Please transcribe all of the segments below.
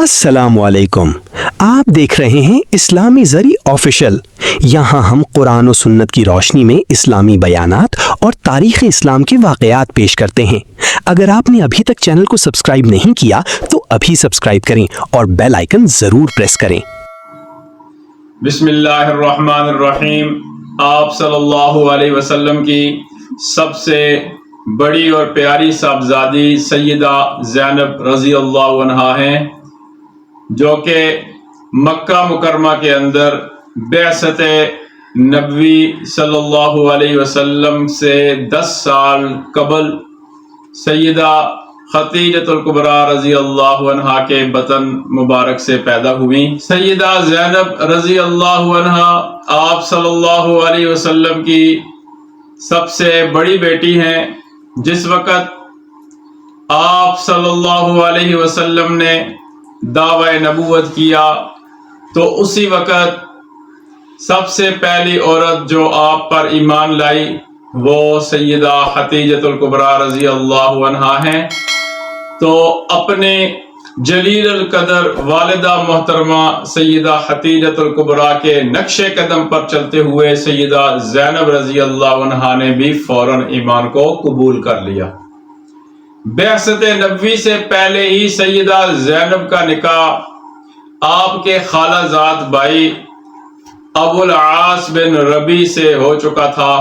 السلام علیکم، آپ دیکھ رہے ہیں اسلامی زری آفیشل۔ یہاں ہم قرآن و سنت کی روشنی میں اسلامی بیانات اور تاریخ اسلام کے واقعات پیش کرتے ہیں۔ اگر آپ نے ابھی تک چینل کو سبسکرائب نہیں کیا تو ابھی سبسکرائب کریں اور بیل آئیکن ضرور پریس کریں۔ بسم اللہ الرحمن الرحیم۔ آپ صلی اللہ علیہ وسلم کی سب سے بڑی اور پیاری صاحبزادی سیدہ زینب رضی اللہ عنہا ہیں، جو کہ مکہ مکرمہ کے اندر بعثت نبوی صلی اللہ علیہ وسلم سے 10 سال قبل سیدہ خدیجۃ الکبریٰ رضی اللہ عنہا کے بطن مبارک سے پیدا ہوئی۔ سیدہ زینب رضی اللہ عنہا آپ صلی اللہ علیہ وسلم کی سب سے بڑی بیٹی ہیں۔ جس وقت آپ صلی اللہ علیہ وسلم نے دعوی نبوت کیا تو اسی وقت سب سے پہلی عورت جو آپ پر ایمان لائی وہ سیدہ خدیجۃ الکبریٰ رضی اللہ عنہا ہیں۔ تو اپنے جلیل القدر والدہ محترمہ سیدہ خدیجۃ الکبریٰ کے نقش قدم پر چلتے ہوئے سیدہ زینب رضی اللہ عنہا نے بھی فوراً ایمان کو قبول کر لیا۔ بعثت نبوی سے پہلے ہی سیدہ زینب کا نکاح آپ کے خالہ زاد بھائی ابو العاص بن ربیع سے ہو چکا تھا،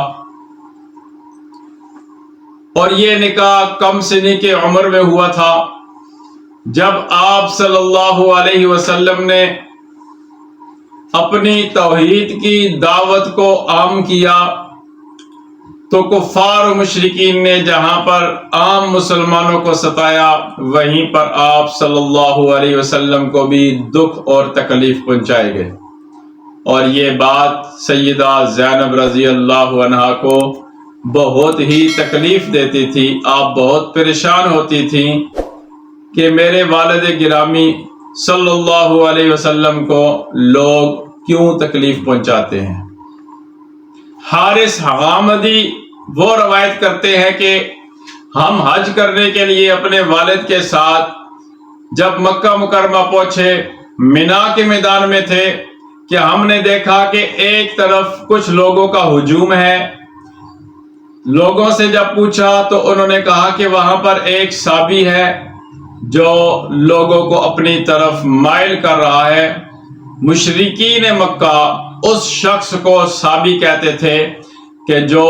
اور یہ نکاح کم سنی کے عمر میں ہوا تھا۔ جب آپ صلی اللہ علیہ وسلم نے اپنی توحید کی دعوت کو عام کیا تو کفار و مشرکین نے جہاں پر عام مسلمانوں کو ستایا، وہیں پر آپ صلی اللہ علیہ وسلم کو بھی دکھ اور تکلیف پہنچائے گئے، اور یہ بات سیدہ زینب رضی اللہ عنہا کو بہت ہی تکلیف دیتی تھی۔ آپ بہت پریشان ہوتی تھیں کہ میرے والد گرامی صلی اللہ علیہ وسلم کو لوگ کیوں تکلیف پہنچاتے ہیں۔ حارث غامدی وہ روایت کرتے ہیں کہ ہم حج کرنے کے لیے اپنے والد کے ساتھ جب مکہ مکرمہ پہنچے، مینا کے میدان میں تھے کہ ہم نے دیکھا کہ ایک طرف کچھ لوگوں کا ہجوم ہے۔ لوگوں سے جب پوچھا تو انہوں نے کہا کہ وہاں پر ایک صحابی ہے جو لوگوں کو اپنی طرف مائل کر رہا ہے۔ مشرکین مکہ اس شخص کو صحابی کہتے تھے کہ جو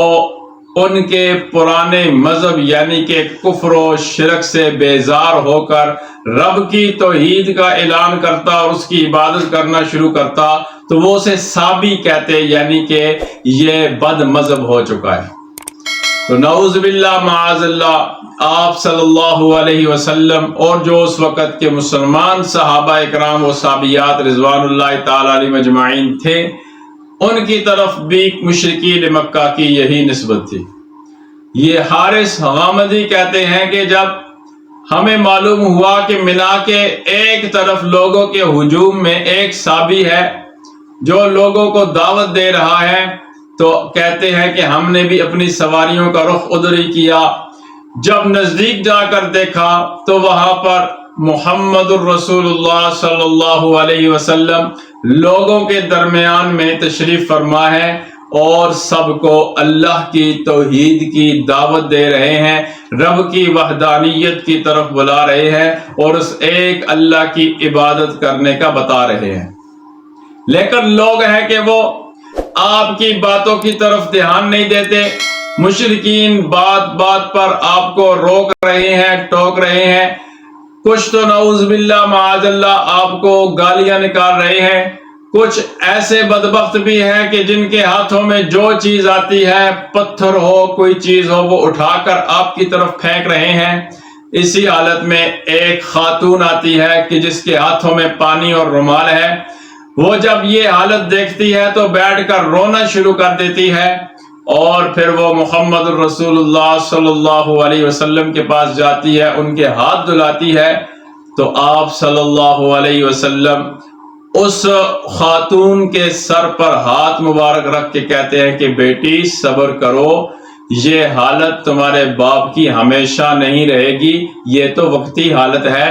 ان کے پرانے مذہب یعنی کہ کفر و شرک سے بیزار ہو کر رب کی توحید کا اعلان کرتا اور اس کی عبادت کرنا شروع کرتا تو وہ اسے صحابی کہتے، یعنی کہ یہ بد مذہب ہو چکا ہے۔ تو نعوذ باللہ معاذ اللہ آپ صلی اللہ علیہ وسلم اور جو اس وقت کے مسلمان صحابہ اکرام و صحابیات رضوان اللہ تعالی علیہم اجمعین تھے، ان کی طرف بھی مشرکین مکہ کی یہی نسبت تھی۔ یہ حارث غامدی کہتے ہیں کہ جب ہمیں معلوم ہوا کہ مینا کے ایک طرف لوگوں کے ہجوم میں ایک صحابی ہے جو لوگوں کو دعوت دے رہا ہے، تو کہتے ہیں کہ ہم نے بھی اپنی سواریوں کا رخ ادھر ہی کیا۔ جب نزدیک جا کر دیکھا تو وہاں پر محمد الرسول اللہ صلی اللہ علیہ وسلم لوگوں کے درمیان میں تشریف فرما ہے اور سب کو اللہ کی توحید کی دعوت دے رہے ہیں، رب کی وحدانیت کی طرف بلا رہے ہیں اور اس ایک اللہ کی عبادت کرنے کا بتا رہے ہیں۔ لیکن لوگ ہیں کہ وہ آپ کی باتوں کی طرف دھیان نہیں دیتے۔ مشرکین بات بات پر آپ کو روک رہے ہیں، ٹوک رہے ہیں، کچھ تو نعوذ باللہ معاذ اللہ آپ کو گالیاں نکال رہے ہیں۔ کچھ ایسے بدبخت بھی ہیں کہ جن کے ہاتھوں میں جو چیز آتی ہے، پتھر ہو کوئی چیز ہو، وہ اٹھا کر آپ کی طرف پھینک رہے ہیں۔ اسی حالت میں ایک خاتون آتی ہے کہ جس کے ہاتھوں میں پانی اور رومال ہے، وہ جب یہ حالت دیکھتی ہے تو بیٹھ کر رونا شروع کر دیتی ہے، اور پھر وہ محمد الرسول اللہ صلی اللہ علیہ وسلم کے پاس جاتی ہے، ان کے ہاتھ دھلاتی ہے، تو آپ صلی اللہ علیہ وسلم اس خاتون کے سر پر ہاتھ مبارک رکھ کے کہتے ہیں کہ بیٹی صبر کرو، یہ حالت تمہارے باپ کی ہمیشہ نہیں رہے گی، یہ تو وقتی حالت ہے،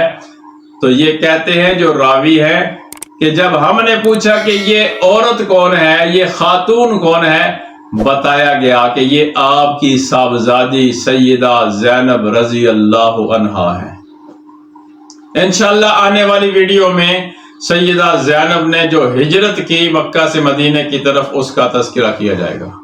تو یہ کہتے ہیں جو راوی ہے کہ جب ہم نے پوچھا کہ یہ عورت کون ہے، یہ خاتون کون ہے، بتایا گیا کہ یہ آپ کی صاحبزادی سیدہ زینب رضی اللہ عنہا ہے۔ انشاءاللہ آنے والی ویڈیو میں سیدہ زینب نے جو ہجرت کی مکہ سے مدینے کی طرف، اس کا تذکرہ کیا جائے گا۔